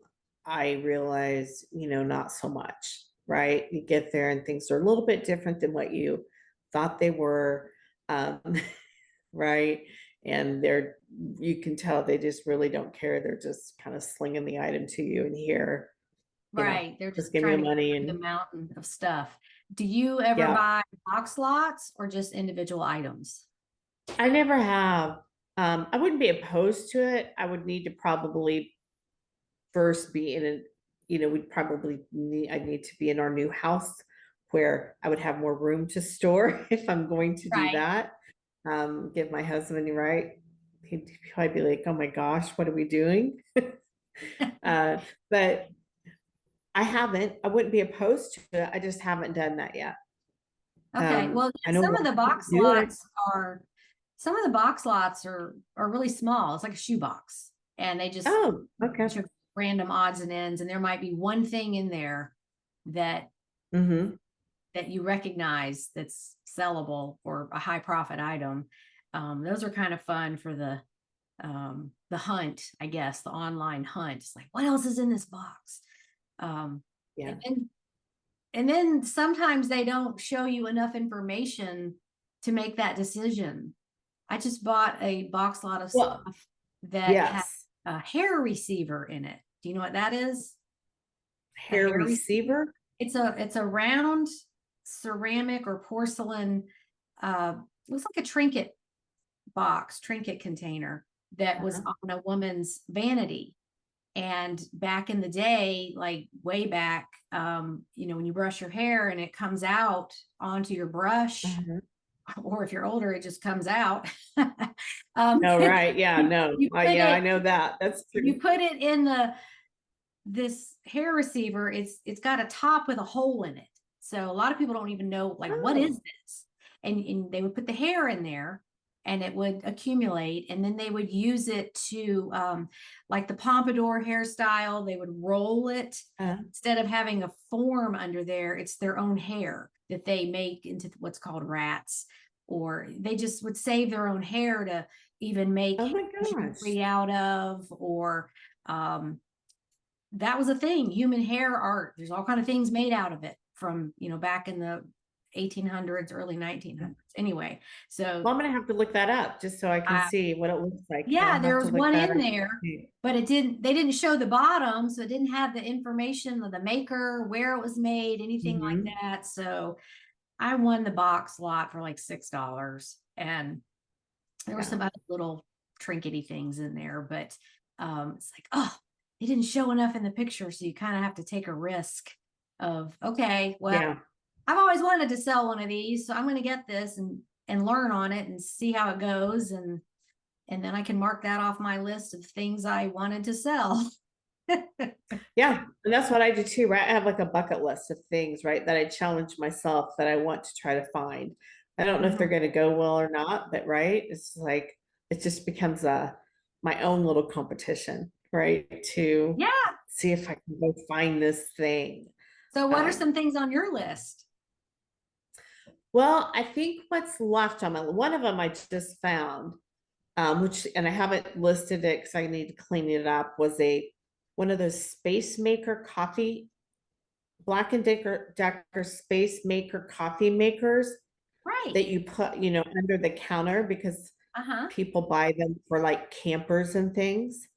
I realize, not so much, right? You get there and things are a little bit different than what you thought they were. Um, right? And you can tell they just really don't care. They're just kind of slinging the item to you, and here,
Right. They're
just
just
give me the
trying to
money.
get the
And
mountain of stuff. Do you ever
yeah,
buy box lots or just individual items?
I never have. I wouldn't be opposed to it. I would need to probably first be in I'd need to be in our new house where I would have more room to store if I'm going to do
Right.
that. Give my husband, right? He'd probably be like, oh my gosh, what are we doing? But I wouldn't be opposed to it. I just haven't done that yet.
Okay. Well,
I know
some of
lots
the
of people
box
do it.
lots are really small. It's like a shoebox, and they just
Oh, okay.
random odds and ends, and there might be one thing in there that
Mm-hmm.
that you recognize that's sellable or a high profit item. Those are kind of fun for the hunt, I guess, the online hunt. It's like, what else is in this box?
Yeah.
And then sometimes they don't show you enough information to make that decision. I just bought a box lot of
Well,
stuff that had
yes.
a hair receiver in it. Do you know what that is? A
Hair
hair receiver?
receiver.
It's a round ceramic or porcelain, looks like a trinket container that was
Uh-huh.
on a woman's vanity. And back in the day, like way back, when you brush your hair and it comes out onto your brush,
Uh-huh.
or if you're older, it just comes out.
Oh, right. Yeah,
you,
no.
you put
Yeah, I
it
know that. That's
you
true.
put it in this hair receiver. It's got a top with a hole in it. So a lot of people don't even know, like, what is
Oh.
this? And they would put the hair in there and it would accumulate, and then they would use it to, like the pompadour hairstyle, they would roll it.
Uh,
Instead of having a form under there, it's their own hair that they make into what's called rats, or they just would save their own hair to even make
oh my gosh.
jewelry out of, or that was a thing. Human hair art, there's all kind of things made out of it from back in the 1800s, early 1900s. Anyway, so
Well, I'm gonna have to look that up just so I can
I
see what it looks like. I'll
yeah, there
have to
was
look
one
that
in
up.
there, but they didn't show the bottom, so it didn't have the information of the maker, where it was made, anything like
Mm-hmm.
that. So I won the box lot for like $6, and there were
Yeah.
some other little trinkety things in there, but it's like, oh, it didn't show enough in the picture. So you kind of have to take a risk of, okay, well,
Yeah.
I've always wanted to sell one of these, so I'm going to get this and learn on it and see how it goes. And then I can mark that off my list of things I wanted to sell.
Yeah. And that's what I do too, right? I have like a bucket list of things, right? That I challenge myself that I want to try to find. I don't know if they're
Mhm.
going to go well or not, but right. It's like, it just becomes my own little competition, right? To
Yeah.
see if I can go find this thing.
So what are
Um,
some things on your list?
well, I think what's left on my, one of them I just found, which, and I haven't listed it because I need to clean it up, was one of those space maker coffee, Black and Decker space maker coffee makers
Right.
that you put, under the counter because
Uh-huh.
people buy them for like campers and things.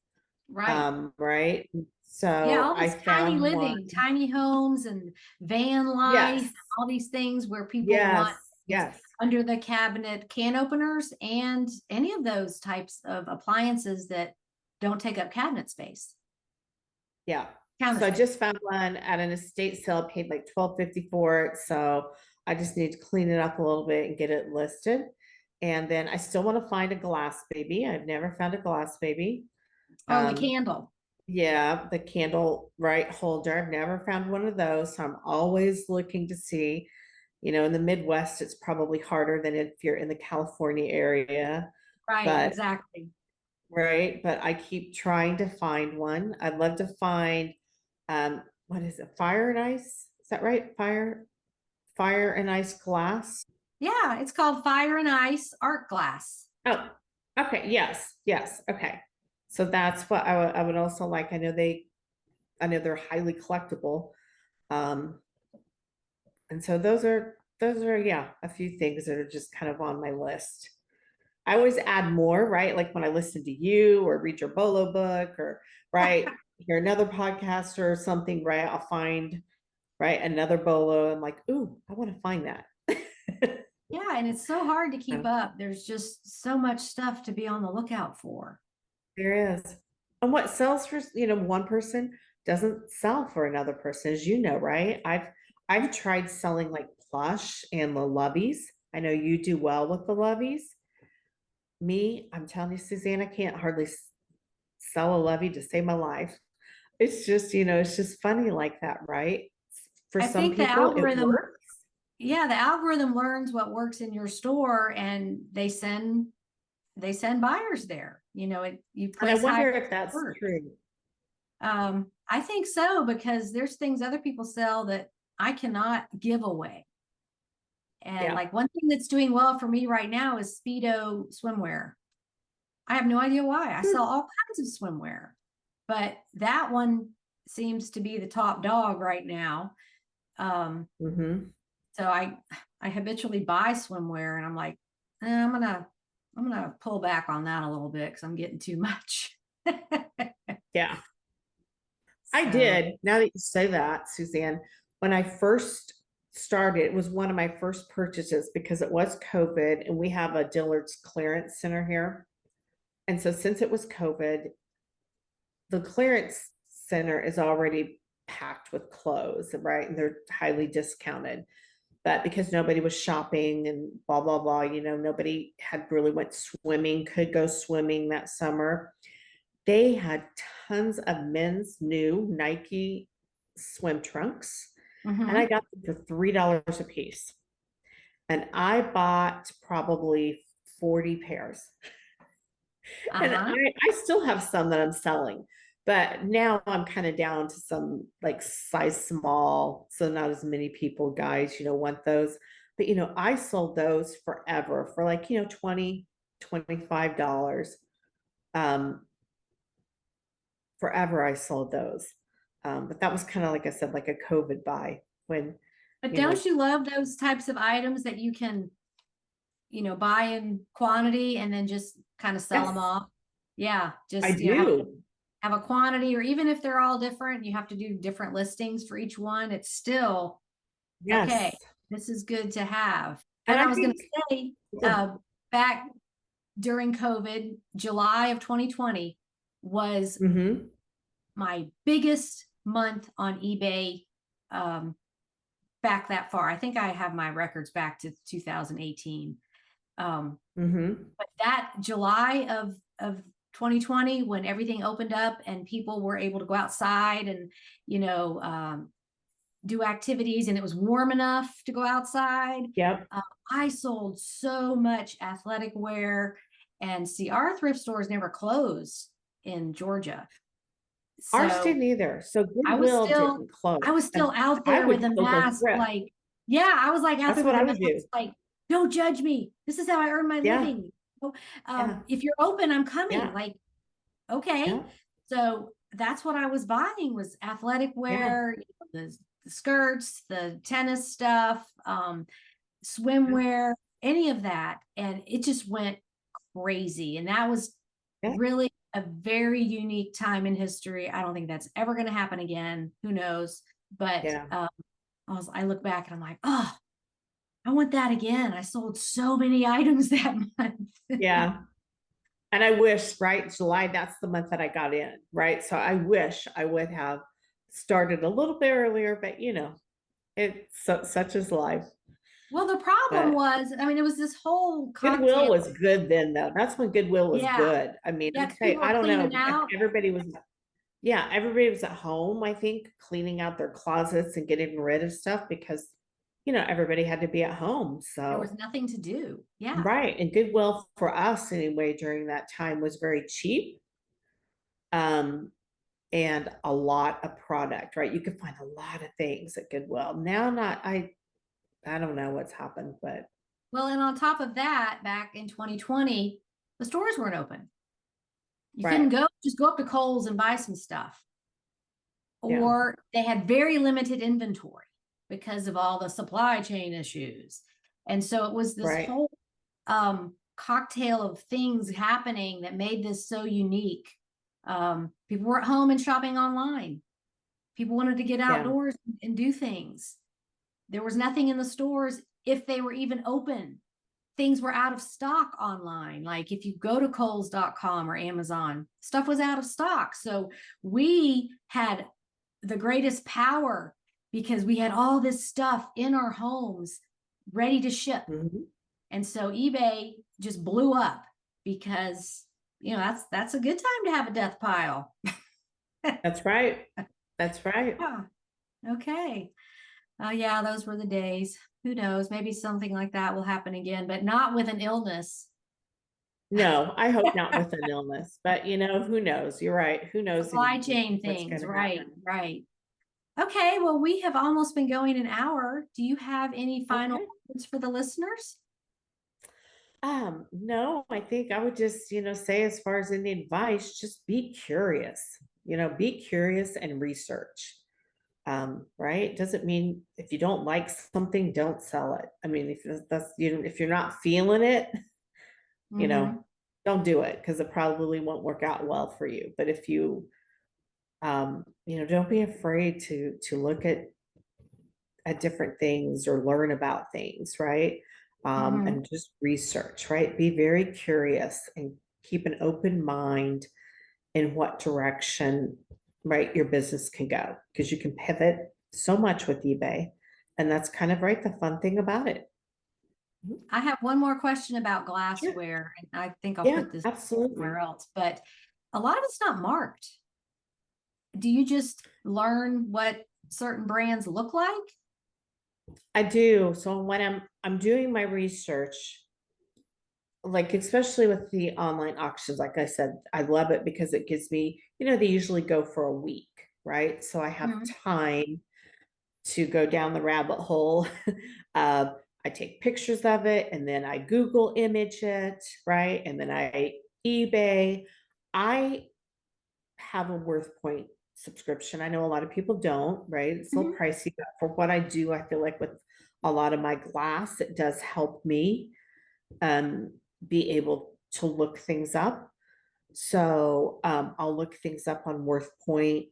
Right.
Right.
Yeah,
So
all
I
this tiny
found one.
living, tiny homes and van life,
Yes.
all these things where people want
Yes.
these
Yes.
under the cabinet can openers and any of those types of appliances that don't take up cabinet space,
Yeah.
counter
So I
space.
just found one at an estate sale, paid like $12.50 for it. So I just need to clean it up a little bit and get it listed. And then I still want to find a glass baby. I've never found a glass baby.
Oh, the
Um,
candle.
yeah, the candle right holder. I've never found one of those. So I'm always looking to see, in the Midwest, it's probably harder than if you're in the California area.
Right,
But
exactly.
right, but I keep trying to find one. I'd love to find what is it? Fire and ice? Is that right? Fire and ice glass.
Yeah, it's called Fire and Ice Art Glass.
Oh, okay. Yes, yes. Okay. So that's what I would also like. I know they're highly collectible. Um, and so those are yeah, a few things that are just kind of on my list. I always add more, right? Like when I listen to you or read your BOLO book or right, hear another podcaster or something, right? I'll find right another BOLO. I'm like, ooh, I want to find that.
Yeah, and it's so hard to keep
So,
up. There's just so much stuff to be on the lookout for.
there is. And what sells for, one person doesn't sell for another person, as you know, right? I've tried selling like plush and the loveys. I know you do well with the loveys. Me, I'm telling you, Suzanne, I can't hardly sell a lovey to save my life. It's just, it's just funny like that, right? For
I
some
think the
people, it
algorithm,
works.
yeah, the algorithm learns what works in your store and they send buyers there. You
And I
place higher
wonder if that's
orders.
true.
I think so because there's things other people sell that I cannot give away. And
Yeah.
like one thing that's doing well for me right now is Speedo swimwear. I have no idea why. I sell all kinds of swimwear, but that one seems to be the top dog right now. Um,
Mm-hmm.
so I habitually buy swimwear and I'm like, I'm gonna pull back on that a little bit because I'm getting too much.
Yeah. I
So
did. Now that you say that, Suzanne, when I first started, it was one of my first purchases because it was COVID and we have a Dillard's clearance center here. And so since it was COVID, the clearance center is already packed with clothes, right? And they're highly discounted. But because nobody was shopping and blah, blah, blah, nobody had really went swimming, could go swimming that summer. They had tons of men's new Nike swim trunks, and I
mhm.
got them for $3 a piece. And I bought probably 40 pairs. And
Uh-huh.
I still have some that I'm selling, but now I'm kind of down to some like size small. So not as many people, guys, want those. But I sold those forever for like, 20, $25. Um, Forever I sold those. But that was kind of like I said, like a COVID buy when,
But
you know,
don't you love those types of items that you can, buy in quantity and then just kind of sell them
yes,
off? Yeah,
I
just,
do.
have a quantity, or even if they're all different, you have to do different listings for each one. It's still okay.
Yes.
This is good to have.
And
And I
I
was going
think,
to say,
oh,
back during COVID, July of 2020 was
mhm.
my biggest month on eBay back that far. I think I have my records back to 2018. But that July of 2020, when everything opened up and people were able to go outside and, do activities, and it was warm enough to go outside,
Yep.
I sold so much athletic wear. And see, our thrift stores never closed in Georgia.
Ours
So
didn't either. So
I was
Goodwill
still,
didn't close.
I was still
And
out
I
there
would
with a
still go
mask,
thrift.
like, yeah, I was like out
That's
there
what
with a
I would
mask,
do.
like, don't judge me. This is how I earn my
Yeah.
living.
Yeah.
If you're open, I'm coming.
Yeah.
Like, okay.
Yeah.
So that's what I was buying, was athletic
Yeah.
wear, the skirts, the tennis stuff,
Yeah.
swimwear, any of that. And it just went crazy. And that was
Yeah.
really a very unique time in history. I don't think that's ever going to happen again. Who knows? But
Yeah.
I look back and I'm like, oh, I want that again. I sold so many items that month.
Yeah. And I wish, right, July, that's the month that I got in, right? So I wish I would have started a little bit earlier, but it's such is life.
Well, the problem
But
was, I mean, it was this whole
Goodwill
cocktail.
was good then, though. That's when Goodwill was
Yeah.
good. I mean,
Yeah. Because
okay,
people
I
were
don't know,
cleaning
because
out.
everybody was at home, I think, cleaning out their closets and getting rid of stuff because, everybody had to be at home.
There was
So,
nothing to do. Yeah.
right. And Goodwill for us anyway during that time was very cheap. And a lot of product, right? You could find a lot of things at Goodwill. Now, I don't know what's happened, but
Well, and on top of that, back in 2020, the stores weren't open. You couldn't
right.
just go up to Kohl's and buy some stuff.
Yeah.
Or they had very limited inventory because of all the supply chain issues. And so it was this
Right.
whole cocktail of things happening that made this so unique. People were at home and shopping online. People wanted to get
Yeah.
outdoors and do things. There was nothing in the stores if they were even open. Things were out of stock online. Like if you go to Kohl's.com or Amazon, stuff was out of stock. So we had the greatest power because we had all this stuff in our homes ready to ship.
Mhm.
And so eBay just blew up because, that's a good time to have a death pile.
That's right. That's right.
Yeah. Okay. Yeah, those were the days. Who knows? Maybe something like that will happen again, but not with an illness.
No, I hope not with an illness, but who knows? You're right. Who knows
Supply chain
what's
things.
going to
Right,
happen?
right. Okay, well, we have almost been going an hour. Do you have any final
Okay.
words for the listeners?
No, I think I would just, say as far as any advice, just be curious, be curious and research. Right? Doesn't mean if you don't like something, don't sell it. I mean, if you're not feeling it, you
Mm-hmm.
know, don't do it because it probably won't work out well for you. But if you, don't be afraid to look at different things or learn about things, right?
Mm-hmm.
And just research, right? Be very curious and keep an open mind in what direction, right, your business can go because you can pivot so much with eBay. And that's kind of right, the fun thing about it.
I have one more question about
Sure.
glassware, and I think I'll
Yeah,
put this
absolutely.
somewhere else, but a lot of it's not marked. Do you just learn what certain brands look like?
I do. So when I'm doing my research, like especially with the online auctions, like I said, I love it because it gives me, they usually go for a week, right? So I have
Mhm.
time to go down the rabbit hole. I take pictures of it and then I Google image it, right? And then I eBay. I have a Worth Point subscription. I know a lot of people don't, right? It's a little
Mhm.
pricey, but for what I do, I feel like with a lot of my glass, it does help me um, be able to look things up. So I'll look things up on Worth Point,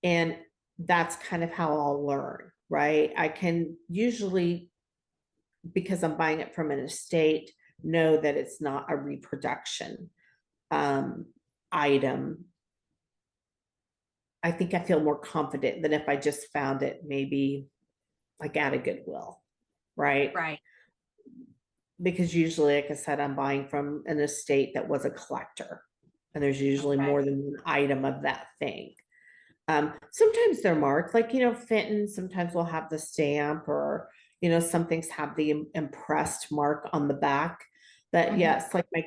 and that's kind of how I'll learn, right? I can usually, because I'm buying it from an estate, know that it's not a reproduction um, item I think I feel more confident than if I just found it maybe like at a Goodwill, right?
Right.
Because usually, like I said, I'm buying from an estate that was a collector, and there's usually
Okay.
more than one item of that thing. Sometimes they're marked, like, Fenton sometimes will have the stamp, or, some things have the impressed mark on the back. But
Mhm.
yes, like my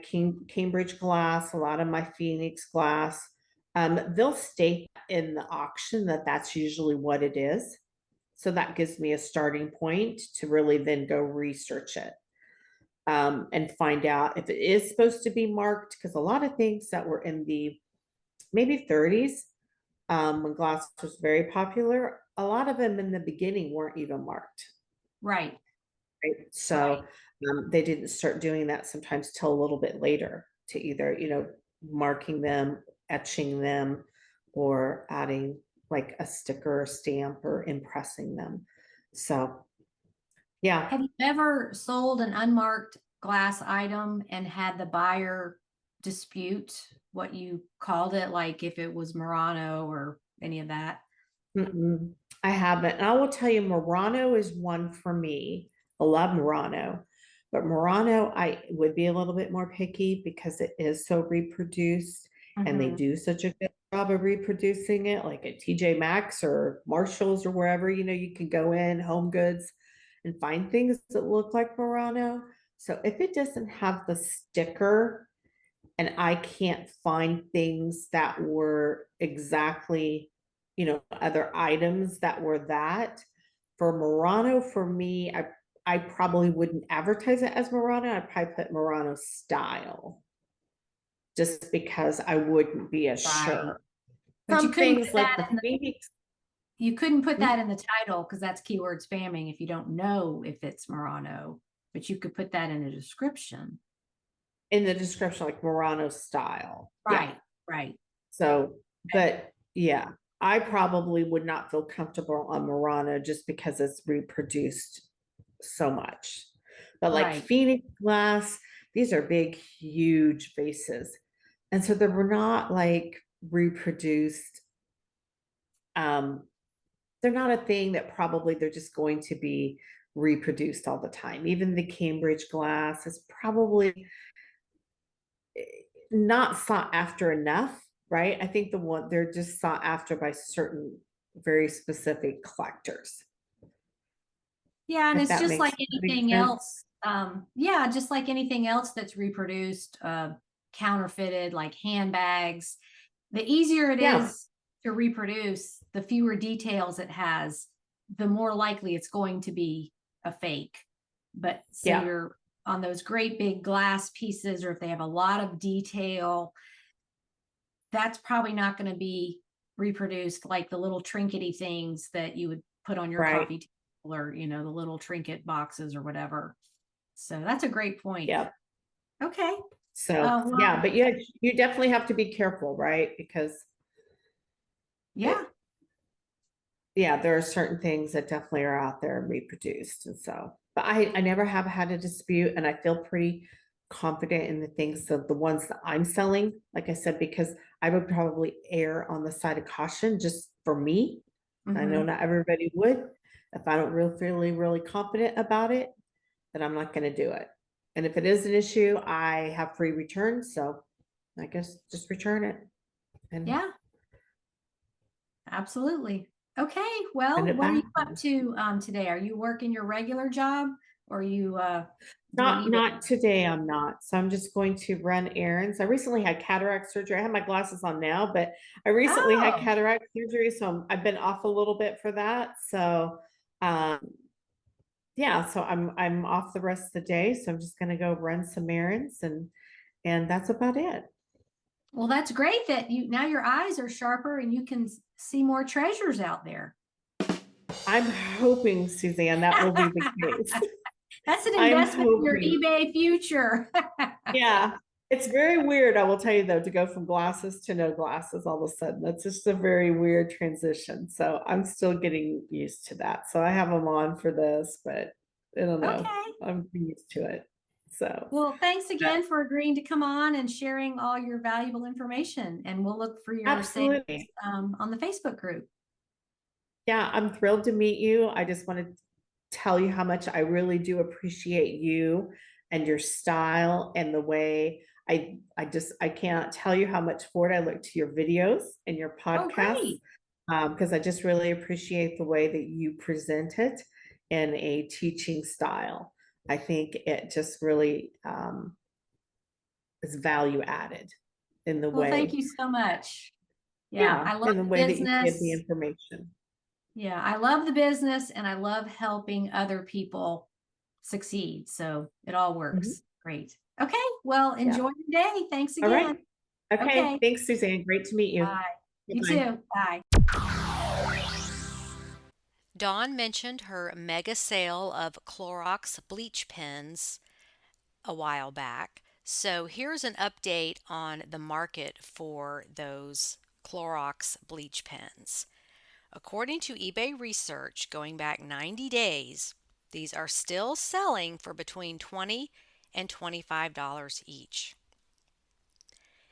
Cambridge glass, a lot of my Phoenix glass, they'll state in the auction that that's usually what it is. So that gives me a starting point to really then go research it, and find out if it is supposed to be marked. Because a lot of things that were in the maybe 30s, when glass was very popular, a lot of them in the beginning weren't even marked,
Right.
right?
Right.
So they didn't start doing that sometimes till a little bit later, to either, marking them, etching them, or adding like a sticker or stamp or impressing them. So yeah.
Have you ever sold an unmarked glass item and had the buyer dispute what you called it, like if it was Murano or any of that?
Mm-mm, I haven't. And I will tell you, Murano is one for me. I love Murano, but Murano, I would be a little bit more picky because it is so reproduced, and they
Hmm.
do such a good job of reproducing it, like at TJ Maxx or Marshalls or wherever, you can go in Home Goods and find things that look like Murano. So if it doesn't have the sticker, and I can't find things that were exactly, other items that were that. For Murano, for me, I probably wouldn't advertise it as Murano. I'd probably put Murano style, just because I wouldn't be as
Right.
sure.
But
Some things like the Phoenix.
you couldn't put that in the title because that's keyword spamming if you don't know if it's Murano, but you could put that in a description.
In the description, like Murano style. Yeah.
Right. Right.
So, but yeah, I probably would not feel comfortable on Murano just because it's reproduced so much. But like
Right.
Phoenix glass, these are big, huge vases. And so they were not like reproduced. Um, they're not a thing that probably they're just going to be reproduced all the time. Even the Cambridge glass is probably not sought after enough, right? I think they're just sought after by certain very specific collectors.
Yeah, and
If
it's
that
just like
makes
anything
sense.
else. Yeah, just like anything else that's reproduced, counterfeited, like handbags. The easier it
Yeah,
is to reproduce, the fewer details it has, the more likely it's going to be a fake. But so
yeah,
you're on those great big glass pieces, or if they have a lot of detail, that's probably not going to be reproduced like the little trinkety things that you would put on your
right.
coffee table, or the little trinket boxes or whatever. So that's a great point.
Yeah.
Okay.
So yeah,
Well,
but you definitely have to be careful, right? Because
yeah.
it, yeah, there are certain things that definitely are out there and reproduced. And so, but I never have had a dispute, and I feel pretty confident in the things that the ones that I'm selling, like I said, because I would probably err on the side of caution just for me. I know
Hmm.
not everybody would. If I don't really feel really confident about it, then I'm not going to do it. And if it is an issue, I have free returns. So I guess just return it and
Yeah, absolutely. Okay.
send
Well,
it
what are you
back.
up to today? Are you working your regular job, or are you doing
Not
eBay?
today, I'm not. So I'm just going to run errands. I recently had cataract surgery. I have my glasses on now, but I recently had
Oh,
cataract surgery, so I've been off a little bit for that. So um yeah, so I'm off the rest of the day. So I'm just gonna go run some errands, and that's about it.
well, that's great that you now your eyes are sharper and you can see more treasures out there.
I'm hoping, Suzanne, that will be the case.
That's an
I'm
investment in your
hoping.
eBay future.
Yeah. It's very weird, I will tell you though, to go from glasses to no glasses all of a sudden. That's just a very weird transition. So I'm still getting used to that. So I have them on for this, but I don't know.
Okay.
I'm used to it. So
Well, thanks
that,
again for agreeing to come on and sharing all your valuable information. And we'll look for your sales
absolutely.
on the Facebook group.
Yeah, I'm thrilled to meet you. I just want to tell you how much I really do appreciate you and your style and the way I cannot tell you how much forward I look to your videos and your
Oh,
podcasts,
great.
because I just really appreciate the way that you present it in a teaching style. I think it just really is value added in the
Well, thank
way,
you so much. Yeah,
yeah,
I love
in the
the
way that you give the
business.
information.
Yeah, I love the business and I love helping other people succeed. So it all
Mhm.
works. Great. Okay. Well,
Yeah.
enjoy your day. Thanks
All
again.
right. Okay.
Okay.
Thanks, Suzanne. Great to meet you.
Bye. You
Bye-bye.
too. Bye.
Dawn mentioned her mega sale of Clorox bleach pens a while back. So here's an update on the market for those Clorox bleach pens. According to eBay research going back 90 days, these are still selling for between $20 and $25 each.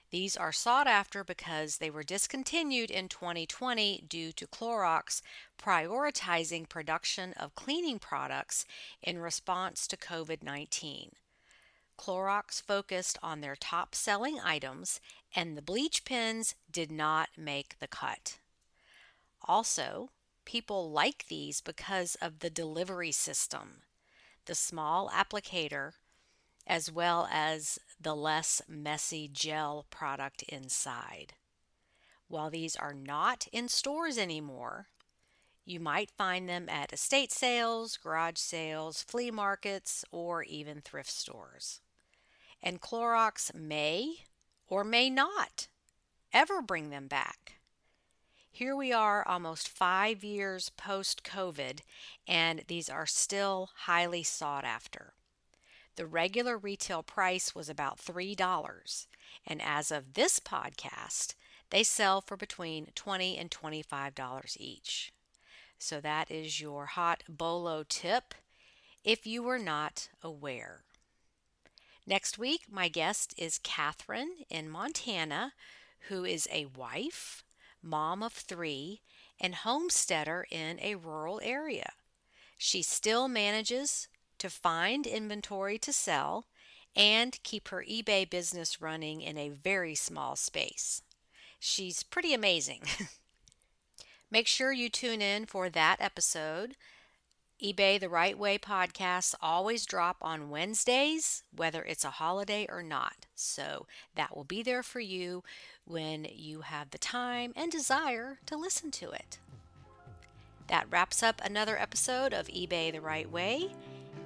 These are sought after because they were discontinued in 2020 due to Clorox prioritizing production of cleaning products in response to COVID-19. Clorox focused on their top selling items, and the bleach pens did not make the cut. Also, people like these because of the delivery system, the small applicator, as well as the less messy gel product inside. While these are not in stores anymore, you might find them at estate sales, garage sales, flea markets, or even thrift stores. And Clorox may or may not ever bring them back. Here we are almost 5 years post COVID, and these are still highly sought after. The regular retail price was about $3, and as of this podcast, they sell for between $20 and $25 each. So that is your hot BOLO tip if you were not aware. Next week, my guest is Catherine in Montana, who is a wife, mom of three, and homesteader in a rural area. She still manages to find inventory to sell and keep her eBay business running in a very small space. She's pretty amazing. Make sure you tune in for that episode. eBay the Right Way podcasts always drop on Wednesdays, whether it's a holiday or not. So that will be there for you when you have the time and desire to listen to it. That wraps up another episode of eBay the Right Way,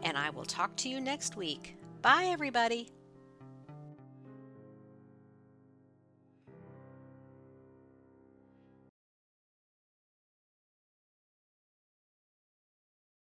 and I will talk to you next week. Bye, everybody.